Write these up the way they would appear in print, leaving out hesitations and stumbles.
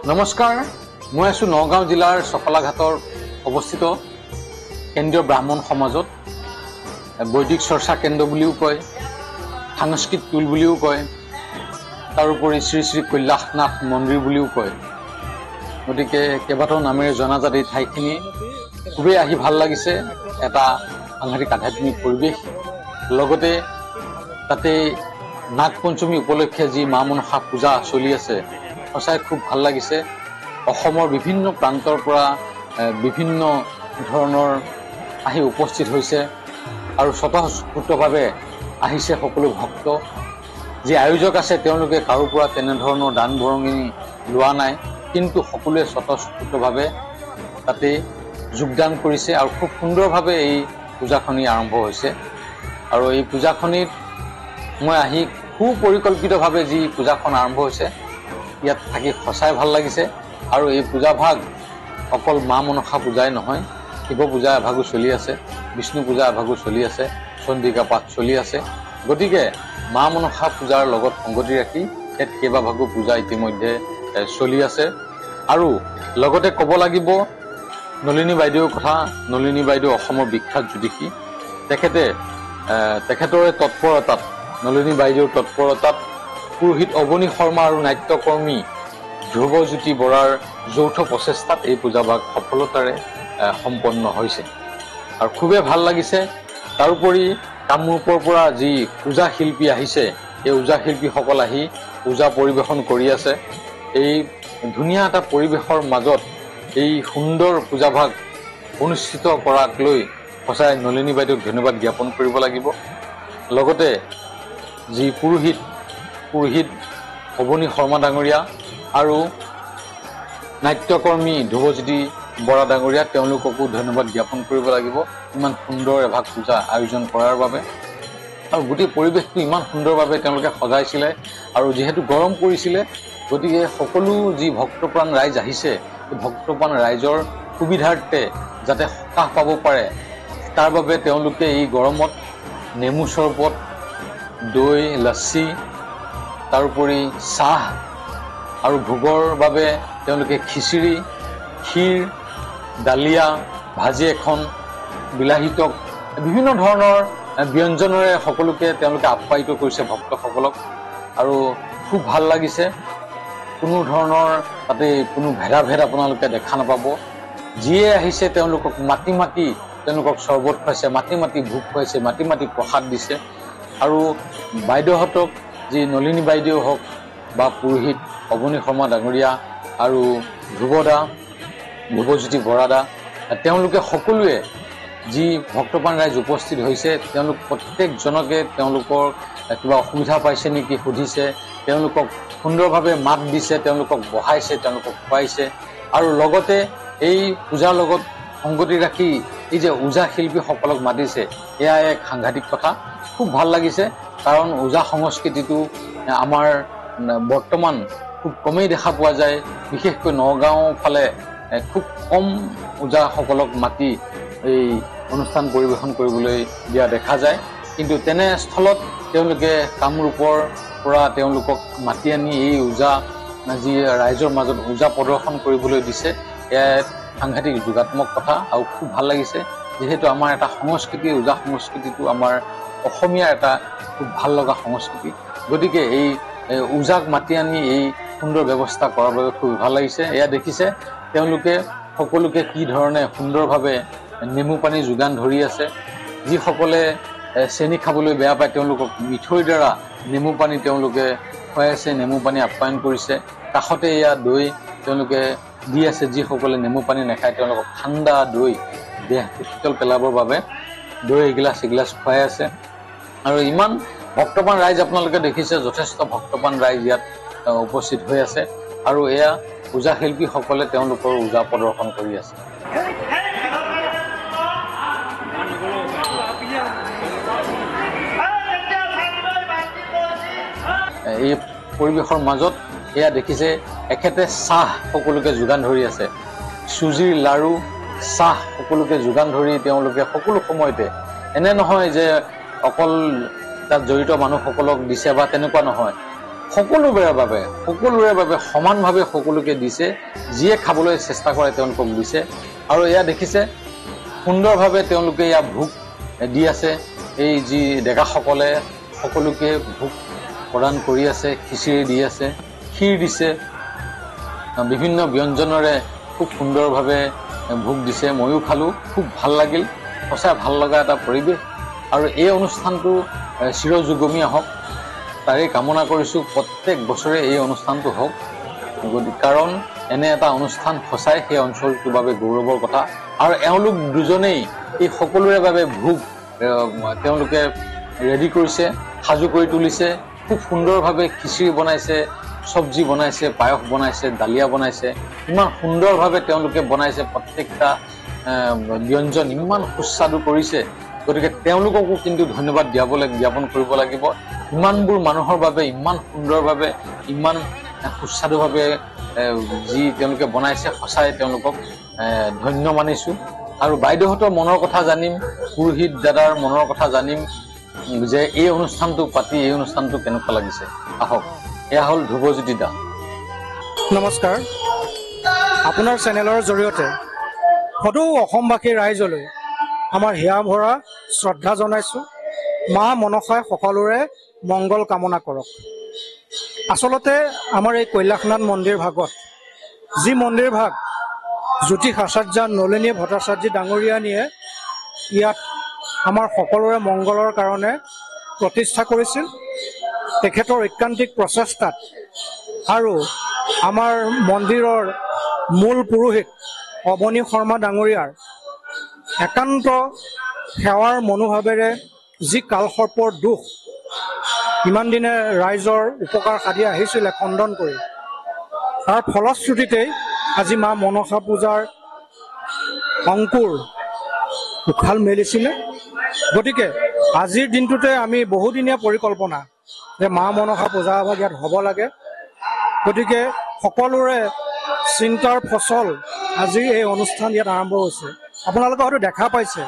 নমস্কাৰ, মই আছোঁ নগাঁও জিলাৰ চকলাঘাটৰ অৱস্থিত কেন্দ্ৰীয় ব্ৰাহ্মণ সমাজত। বৈদিক চৰ্চা কেন্দ্ৰ বুলিও কয়, সাংস্কৃত টোল বুলিও কয়, তাৰোপৰি শ্ৰী শ্ৰী কৈলাশনাথ মন্দিৰ বুলিও কয়। গতিকে কেইবাটাও নামেৰে জনাজাত এই ঠাইখিনি খুবেই আহি ভাল লাগিছে। এটা সাংঘাতিক আধ্যাত্মিক পৰিৱেশ, লগতে তাতে নাগ পঞ্চমী উপলক্ষে যি মা মনসা পূজা চলি আছে, সঁচাই খুব ভাল লাগিছে। অসমৰ বিভিন্ন প্ৰান্তৰ পৰা বিভিন্ন ধৰণৰ আহি উপস্থিত হৈছে আৰু স্বতঃস্ফূৰ্তভাৱে আহিছে সকলো ভক্ত। যি আয়োজক আছে তেওঁলোকে কাৰো পৰা তেনেধৰণৰ দান বৰঙণি লোৱা নাই, কিন্তু সকলোৱে স্বতঃস্ফূৰ্তভাৱে তাতে যোগদান কৰিছে আৰু খুব সুন্দৰভাৱে এই পূজাখনি আৰম্ভ হৈছে। আৰু এই পূজাখনিত মই আহি সুপৰিকল্পিতভাৱে যি পূজাখন আৰম্ভ হৈছে, ইয়াত থাকি সঁচাই ভাল লাগিছে। আৰু এই পূজাভাগ অকল মা মনসা পূজাই নহয়, শিৱ পূজা এভাগো চলি আছে, বিষ্ণু পূজা এভাগো চলি আছে, চন্দিকা পাঠ চলি আছে। গতিকে মা মনসা পূজাৰ লগত সংগতি ৰাখি ইয়াত কেইবাভাগো পূজা ইতিমধ্যে চলি আছে। আৰু লগতে ক'ব লাগিব নলিনী বাইদেউৰ কথা। নলিনী বাইদেউ অসমৰ বিখ্যাত জ্যোতিষী। তেখেতৰে তৎপৰতাত, নলিনী বাইদেউৰ তৎপৰতাত পুৰোহিত অৱনী শৰ্মা আৰু নাট্যকৰ্মী ধ্ৰুৱজ্যোতি বৰাৰ যৌথ প্ৰচেষ্টাত এই পূজাভাগ সফলতাৰে সম্পন্ন হৈছে আৰু খুবেই ভাল লাগিছে। তাৰোপৰি কামৰূপৰ পৰা যি ওজা শিল্পী আহিছে, এই ওজা শিল্পীসকল আহি পূজা পৰিৱেশন কৰি আছে। এই ধুনীয়া এটা পৰিৱেশৰ মাজত এই সুন্দৰ পূজাভাগ অনুষ্ঠিত কৰাক লৈ সঁচাই নলিনী বাইদেউক ধন্যবাদ জ্ঞাপন কৰিব লাগিব। লগতে যি পুৰোহিত অৱনী শৰ্মা ডাঙৰীয়া আৰু নাট্যকৰ্মী ধ্ৰুৱজ্যোতি বৰা ডাঙৰীয়া, তেওঁলোককো ধন্যবাদ জ্ঞাপন কৰিব লাগিব ইমান সুন্দৰ এভাগ পূজা আয়োজন কৰাৰ বাবে। আৰু গোটেই পৰিৱেশটো ইমান সুন্দৰভাৱে তেওঁলোকে সজাইছিলে। আৰু যিহেতু গৰম পৰিছিলে, গতিকে সকলো যি ভক্তপ্ৰাণ ৰাইজ আহিছে, সেই ভক্তপ্ৰাণ ৰাইজৰ সুবিধাৰ্থে যাতে সকাহ পাব পাৰে, তাৰ বাবে তেওঁলোকে এই গৰমত নেমু চৰবত, দৈ, লচ্চি, তাৰোপৰি চাহ আৰু ভোগৰ বাবে তেওঁলোকে খিচিৰি, ক্ষীৰ, ডালিয়া, ভাজি এখন, বিলাহী টক, বিভিন্ন ধৰণৰ ব্যঞ্জনেৰে সকলোকে তেওঁলোকে আপ্যায়িত কৰিছে ভক্তসকলক। আৰু খুব ভাল লাগিছে। কোনো ধৰণৰ তাতে কোনো ভেদাভেদ আপোনালোকে দেখা নাপাব। যিয়ে আহিছে তেওঁলোকক মাতি মাতি তেওঁলোকক চৰবত খুৱাইছে, মাতি মাতি ভোগ খুৱাইছে, মাতি মাতি প্ৰসাদ দিছে। আৰু বাইদেউহঁতক, যি নলিনী বাইদেউ হওক বা পুৰোহিত অৱনী শৰ্মা ডাঙৰীয়া আৰু ধ্ৰুৱজ্যোতি বৰাদা, তেওঁলোকে সকলোৱে যি ভক্তপ্ৰাণ ৰাইজ উপস্থিত হৈছে, তেওঁলোক প্ৰত্যেকজনকে তেওঁলোকৰ কিবা অসুবিধা পাইছে নেকি সুধিছে, তেওঁলোকক সুন্দৰভাৱে মাত দিছে, তেওঁলোকক বহাইছে, তেওঁলোকক খুৱাইছে। আৰু লগতে এই পূজাৰ লগত সংগতি ৰাখি এই যে ওজা শিল্পীসকলক মাতিছে, এয়া এক সাংঘাতিক কথা। খুব ভাল লাগিছে, কাৰণ ওজা সংস্কৃতিটো আমাৰ বৰ্তমান খুব কমেই দেখা পোৱা যায়। বিশেষকৈ নগাঁও ফালে খুব কম ওজাসকলক মাতি এই অনুষ্ঠান পৰিৱেশন কৰিবলৈ দিয়া দেখা যায়। কিন্তু তেনেস্থলত তেওঁলোকে কামৰূপৰ পৰা তেওঁলোকক মাতি আনি এই ওজা যি ৰাইজৰ মাজত ওজা প্ৰদৰ্শন কৰিবলৈ দিছে, এয়া সাংঘাতিক যোগাত্মক কথা আৰু খুব ভাল লাগিছে। যিহেতু আমাৰ এটা সংস্কৃতি, ওজা সংস্কৃতিটো আমাৰ অসমীয়াৰ এটা খুব ভাল লগা সংস্কৃতি। গতিকে এই ওজাক মাতি আনি এই সুন্দৰ ব্যৱস্থা কৰাৰ বাবে খুব ভাল লাগিছে। এয়া দেখিছে তেওঁলোকে সকলোকে কি ধৰণে সুন্দৰভাৱে নেমু পানী যোগান ধৰি আছে। যিসকলে চেনি খাবলৈ বেয়া পায়, তেওঁলোকক মিঠৈৰ দ্বাৰা নেমু পানী তেওঁলোকে খুৱাই আছে, নেমু পানী আপ্যায়ন কৰিছে। কাষতে এয়া দৈ তেওঁলোকে দি আছে। যিসকলে নেমু পানী নাখায়, তেওঁলোকক ঠাণ্ডা দৈ, দেহটো শীতল পেলাবৰ বাবে দৈ এগিলাচ খুৱাই আছে। আৰু ইমান ভক্তপ্ৰাণ ৰাইজ আপোনালোকে দেখিছে, যথেষ্ট ভক্তপ্ৰাণ ৰাইজ ইয়াত উপস্থিত হৈ আছে। আৰু এয়া ওজা শিল্পীসকলে তেওঁলোকৰ ওজা প্ৰদৰ্শন কৰি আছে। এই পৰিৱেশৰ মাজত এয়া দেখিছে এখেতে চাহ সকলোকে যোগান ধৰি আছে। চুজিৰ লাড়ু, চাহ সকলোকে যোগান ধৰি তেওঁলোকে সকলো সময়তে, এনে নহয় যে অকল তাত জড়িত মানুহসকলক দিছে বা তেনেকুৱা নহয়, সকলোৰে বাবে সমানভাৱে সকলোকে দিছে। যিয়ে খাবলৈ চেষ্টা কৰে তেওঁলোকক দিছে। আৰু এয়া দেখিছে সুন্দৰভাৱে তেওঁলোকে এয়া ভোগ দি আছে। এই যি ডেকাসকলে সকলোকে ভোগ প্ৰদান কৰি আছে, খিচিৰি দি আছে, ক্ষীৰ দিছে, বিভিন্ন ব্যঞ্জনেৰে খুব সুন্দৰভাৱে ভোগ দিছে। ময়ো খালোঁ, খুব ভাল লাগিল, সঁচাই ভাল লগা এটা পৰিৱেশ। আৰু এই অনুষ্ঠানটো চিৰযুগমীয়া হওক তাৰেই কামনা কৰিছোঁ। প্ৰত্যেক বছৰে এই অনুষ্ঠানটো হওক, কাৰণ এনে এটা অনুষ্ঠান সঁচাই সেই অঞ্চলটোৰ বাবে গৌৰৱৰ কথা। আৰু এওঁলোক দুজনেই এই সকলোৰে বাবে ভোগ তেওঁলোকে ৰেডি কৰিছে, সাজু কৰি তুলিছে। খুব সুন্দৰভাৱে খিচিৰি বনাইছে, চব্জি বনাইছে, পায়স বনাইছে, দালিয়া বনাইছে। ইমান সুন্দৰভাৱে তেওঁলোকে বনাইছে, প্ৰত্যেকটা ব্যঞ্জন ইমান সুস্বাদু কৰিছে। গতিকে তেওঁলোককো কিন্তু ধন্যবাদ জ্ঞাপন কৰিব লাগিব। ইমানবোৰ মানুহৰ বাবে ইমান সুন্দৰভাৱে, ইমান সুস্বাদুভাৱে যি তেওঁলোকে বনাইছে, সঁচাই তেওঁলোকক ধন্য মানিছোঁ। আৰু বাইদেউহঁতৰ মনৰ কথা জানিম, পুৰোহিত দাদাৰ মনৰ কথা জানিম যে এই অনুষ্ঠানটো পাতি এই অনুষ্ঠানটো কেনেকুৱা লাগিছে। আহক, এয়া হ'ল ধ্ৰুৱজ্যোতি দা। নমস্কাৰ। আপোনাৰ চেনেলৰ জৰিয়তে সদৌ অসমবাসী ৰাইজলৈ আমাৰ হিয়া ভৰা শ্ৰদ্ধা জনাইছোঁ। মা মনসাই সকলোৰে মংগল কামনা কৰক। আচলতে আমাৰ এই কৈলাশনাথ মন্দিৰ ভাগত যি মন্দিৰ ভাগ জ্যোতিষ আচাৰ্য নলিনী ভট্টাচাৰ্য ডাঙৰীয়ানীয়ে ইয়াত আমাৰ সকলোৰে মংগলৰ কাৰণে প্ৰতিষ্ঠা কৰিছিল। তেখেতৰ ঐকান্তিক প্ৰচেষ্টাত আৰু আমাৰ মন্দিৰৰ মূল পুৰোহিত অৱনী শৰ্মা ডাঙৰীয়াৰ একান্ত সেৱাৰ মনোভাৱেৰে যি কালসৰ্পৰ দুখ ইমান দিনে ৰাইজৰ উপকাৰ সাধি আহিছিলে খণ্ডন কৰি, তাৰ ফলশ্ৰুতিতেই আজি মা মনসা পূজাৰ অংকুৰ উখাল মেলিছিলে। গতিকে আজিৰ দিনটোতে আমি বহুদিনীয়া পৰিকল্পনা যে মা মনসা পূজা এভাগ ইয়াত হ'ব লাগে। গতিকে সকলোৰে চিন্তাৰ ফচল আজি এই অনুষ্ঠান ইয়াত আৰম্ভ হৈছে। আপোনালোকে হয়তো দেখা পাইছে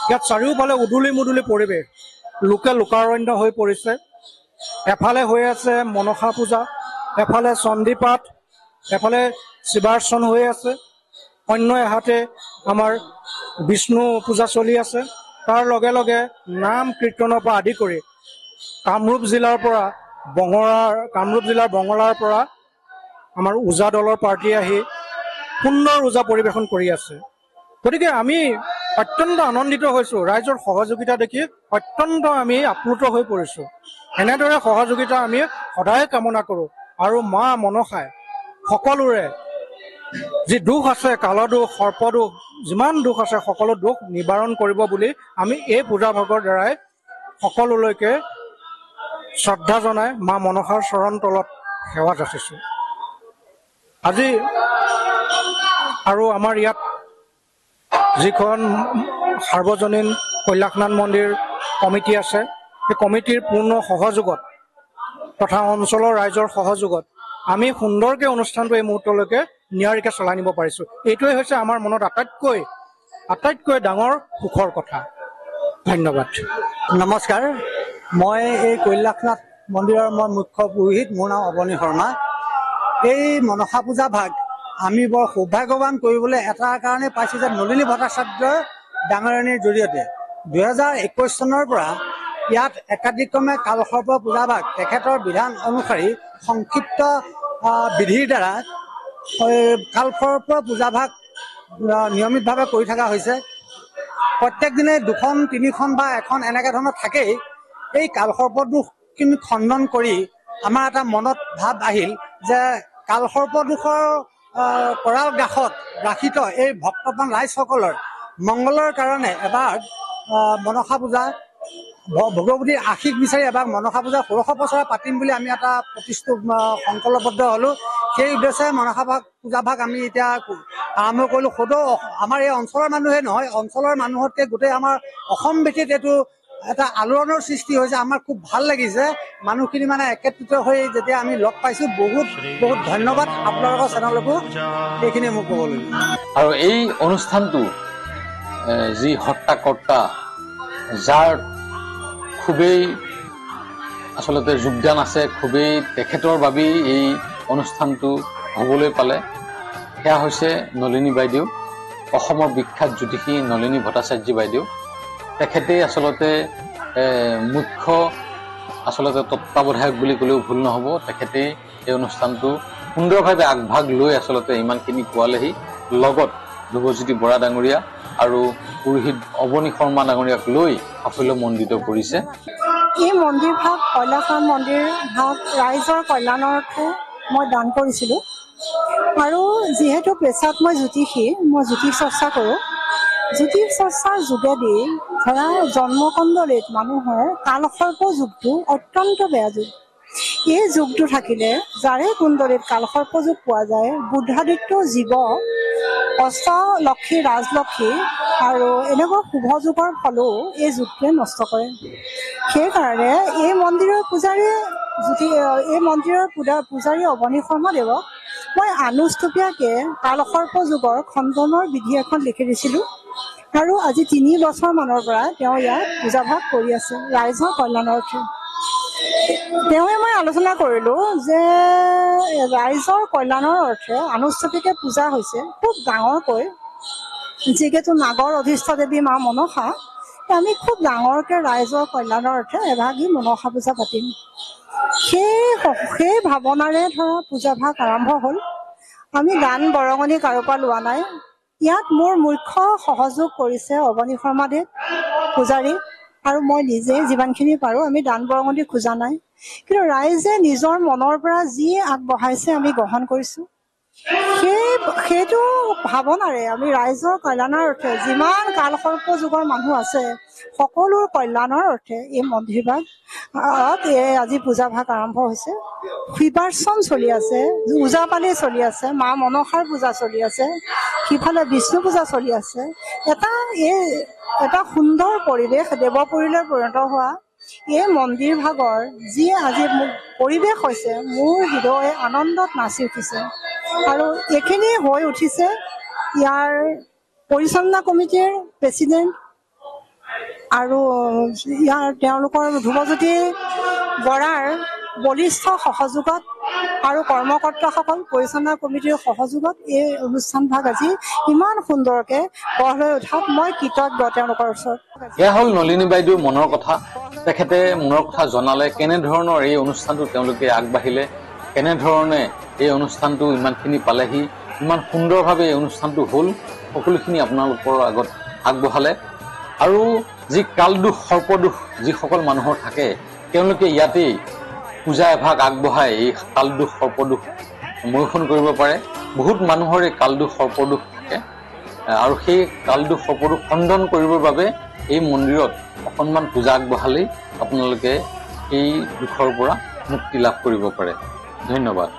ইয়াত চাৰিওফালে উদুলি মুদুলি পৰিৱেশ, লোকে লোকাৰণ্য হৈ পৰিছে। এফালে হৈ আছে মনসা পূজা, এফালে চণ্ডীপাঠ, এফালে শিৱাৰ্চন হৈ আছে, অন্য এহাতে আমাৰ বিষ্ণু পূজা চলি আছে। তাৰ লগে লগে নাম কীৰ্তনৰ পৰা আদি কৰি কামৰূপ জিলাৰ বঙলাৰ পৰা আমাৰ ওজা দলৰ পাৰ্টি আহি সুন্দৰ ওজা পৰিৱেশন কৰি আছে। গতিকে আমি অত্যন্ত আনন্দিত হৈছোঁ, ৰাইজৰ সহযোগিতা দেখি অত্যন্ত আমি আপ্লুত হৈ পৰিছোঁ। এনেদৰে সহযোগিতা আমি সদায় কামনা কৰোঁ। আৰু মা মনসাই সকলোৰে যি দুখ আছে, কালদোষ, সৰ্পদোষ, যিমান দুখ আছে সকলো দুখ নিবাৰণ কৰিব বুলি আমি এই পূজা ভাগৰ দ্বাৰাই সকলোলৈকে শ্ৰদ্ধা জনাই মা মনসাৰ চৰণ তলত সেৱা যাচিছোঁ। আজি আৰু আমাৰ ইয়াত যিখন সাৰ্বজনীন কৈলাশনাথ মন্দিৰ কমিটি আছে, সেই কমিটিৰ পূৰ্ণ সহযোগত তথা অঞ্চলৰ ৰাইজৰ সহযোগত আমি সুন্দৰকৈ অনুষ্ঠানটো এই মুহূৰ্তলৈকে নিয়াৰিকৈ চলাই নিব পাৰিছোঁ। এইটোৱে হৈছে আমাৰ মনত আটাইতকৈ ডাঙৰ সুখৰ কথা। ধন্যবাদ। নমস্কাৰ। মই এই কৈলাশনাথ মন্দিৰৰ মুখ্য পুৰোহিত, মোৰ নাম অৱনী শৰ্মা। এই মনসা পূজা ভাগ আমি বৰ সৌভাগ্যৱান কৰিবলৈ এটা কাৰণে পাইছোঁ যে নলিনী ভট্টাচাৰ্য ডাঙৰীয়ানীৰ জৰিয়তে 2021 চনৰ পৰা ইয়াত একাধিক্ৰমে কালসৰ্প পূজা ভাগ তেখেতৰ বিধান অনুসৰি সংক্ষিপ্ত বিধিৰ দ্বাৰা কালসৰ্প পূজা ভাগ নিয়মিতভাৱে কৰি থকা হৈছে। প্ৰত্যেক দিনে 2খন 3খন বা এখন এনেকৈ ধৰণৰ থাকেই। এই কালসৰ্প দোষখিনি খণ্ডন কৰি আমাৰ এটা মনত ভাৱ আহিল যে কালসৰ্প দোষৰ কৰাল গ্ৰাসিত এই ভক্তপ্ৰাণ ৰাইজসকলৰ মংগলৰ কাৰণে এবাৰ মনসা পূজা, ভগৱতীৰ আশীষ বিচাৰি এবাৰ মনসা পূজা ষোড়শ বছৰে পাতিম বুলি আমি এটা সংকল্পবদ্ধ হ'লোঁ। সেই উদ্দেশ্যে মনসা পূজা ভাগ আমি এতিয়া আৰম্ভ কৰিলোঁ। সদৌ আমাৰ এই অঞ্চলৰ মানুহে নহয়, অঞ্চলৰ মানুহতকৈ গোটেই আমাৰ অসম ভিত্তিত এইটো এটা আলোড়নৰ সৃষ্টি হৈছে। আমাৰ খুব ভাল লাগিছে মানুহখিনি মানে একত্ৰিত হৈ যেতিয়া আমি লগ পাইছোঁ। বহুত বহুত ধন্যবাদ আপোনালোকৰ চেনেলকো, এইখিনি মোক ক'বলৈ। আৰু এই অনুষ্ঠানটো যি হৰ্তা কৰ্তা, যাৰ খুবেই আচলতে যোগদান আছে, খুবেই তেখেতৰ বাবেই এই অনুষ্ঠানটো হ'বলৈ পালে। সেয়া হৈছে নলিনী বাইদেউ, অসমৰ বিখ্যাত জ্যোতিষী নলিনী ভট্টাচাৰ্য বাইদেউ। তেখেতেই আচলতে মুখ্য তত্ত্বাৱধায়ক বুলি ক'লেও ভুল নহ'ব। তেখেতেই এই অনুষ্ঠানটো সুন্দৰভাৱে আগভাগ লৈ আচলতে ইমানখিনি কোৱালেহি। লগত ধ্ৰুৱজ্যোতি বৰা ডাঙৰীয়া আৰু পুৰোহিত অৱনী শৰ্মা ডাঙৰীয়াক লৈ সাফল্যমণ্ডিত কৰিছে। এই মন্দিৰ ভাগ কৈলাশনাথ মন্দিৰ ভাগ ৰাইজৰ কল্যাণৰ অৰ্থে মই দান কৰিছিলোঁ। আৰু যিহেতু পেছাত মই জ্যোতিষী, মই জ্যোতিষ চৰ্চা কৰোঁ। জ্যোতিষ চৰ্চাৰ যোগেদি ধৰা জন্মকুণ্ডলীত মানুহৰ কালসৰ্প যুগটো অত্যন্ত বেয়া যুগ। এই যুগটো থাকিলে যাৰে কুণ্ডলীত কালসৰ্প যুগ পোৱা যায়, বুদ্ধাদিত্য জীৱ, অষ্টলক্ষী, ৰাজলক্ষী আৰু এনেকুৱা শুভ যুগৰ ফলেও এই যুগটোৱে নষ্ট কৰে। সেইকাৰণে এই মন্দিৰৰ পূজাৰী অৱনী শৰ্মা দেৱক মই আনুষ্ঠানিকভাৱে কালসৰ্প যুগৰ খণ্ডনৰ বিধি এখন লিখি দিছিলোঁ। আৰু আজি 3 বছৰমানৰ পৰা তেওঁ ইয়াত পূজাভাগ কৰি আছে ৰাইজৰ কল্যাণৰ অৰ্থে। তেওঁৱে মই আলোচনা কৰিলোঁ যে ৰাইজৰ কল্যাণৰ অৰ্থে আনুষ্ঠানিকভাৱে পূজা হৈছে খুব ডাঙৰকৈ, যিহেতু নাগৰ অধীষ্ঠ দেৱী মা মনসা, আমি খুব ডাঙৰকৈ ৰাইজৰ কল্যাণৰ অৰ্থে এভাগী মনসা পূজা পাতিম। সেই ভাৱনাৰে ধৰা পূজাভাগ আৰম্ভ হ'ল। আমি দান বৰঙণি কাৰোঁ পৰা লোৱা নাই। ইয়াত মোৰ মুখ্য সহযোগ কৰিছে অৱনী শৰ্মা দেৱ পূজাৰী, আৰু মই নিজে যিমানখিনি পাৰোঁ আমি দান বৰঙণি খোজা নাই। কিন্তু ৰাইজে নিজৰ মনৰ পৰা যি আগবঢ়াইছে আমি গ্ৰহণ কৰিছোঁ। সেইটো ভাৱনাৰে আমি ৰাইজৰ কল্যাণৰ অৰ্থে যিমান কালসৰ্প যুগৰ মানুহ আছে সকলোৰ কল্যাণৰ অৰ্থে এই মন্দিৰ ভাগ আজি পূজাভাগ আৰম্ভ হৈছে। শিৱাৰ্চন চলি আছে, ওজাপালি চলি আছে, মা মনসাৰ পূজা চলি আছে, সিফালে বিষ্ণু পূজা চলি আছে। এটা সুন্দৰ পৰিৱেশ, দেৱপুৰীলৈ পৰিণত হোৱা এই মন্দিৰ ভাগৰ যি আজি পৰিৱেশ হৈছে, মোৰ হৃদয় আনন্দত নাচি উঠিছে। আৰু এইখিনি হৈ উঠিছে ইয়াৰ পৰিচালনা কমিটিৰ প্ৰেচিডেণ্ট আৰু তেওঁলোকৰ ধ্ৰুৱজ্যোতি বৰাৰ বলিষ্ঠ সহযোগত আৰু কৰ্মকৰ্তাসকল পৰিচালনা কমিটিৰ সহযোগত এই অনুষ্ঠান ভাগ আজি ইমান সুন্দৰকৈ গঢ় লৈ উঠাত মই কৃতজ্ঞ তেওঁলোকৰ ওচৰত। এয়া হ'ল নলিনী বাইদেউৰ মনৰ কথা। তেখেতে মনৰ কথা জনালে, কেনেধৰণৰ এই অনুষ্ঠানটো তেওঁলোকে আগবাঢ়িলে, কেনেধৰণে এই অনুষ্ঠানটো ইমানখিনি পালেহি, ইমান সুন্দৰভাৱে এই অনুষ্ঠানটো হ'ল, সকলোখিনি আপোনালোকৰ আগত আগবঢ়ালে। আৰু যি কালদোষ সৰ্পদোষ যিসকল মানুহৰ থাকে, তেওঁলোকে ইয়াতেই পূজা এভাগ আগবঢ়াই এই কালদোষ সৰ্পদোষ মৰ্ষণ কৰিব পাৰে। বহুত মানুহৰ এই কালদোষ সৰ্পদোষ থাকে, আৰু সেই কালদোষ সৰ্পদোষ খণ্ডন কৰিবৰ বাবে এই মন্দিৰত অকণমান পূজা আগবঢ়ালেই আপোনালোকে এই দুখৰ পৰা মুক্তি লাভ কৰিব পাৰে। ধন্যবাদ।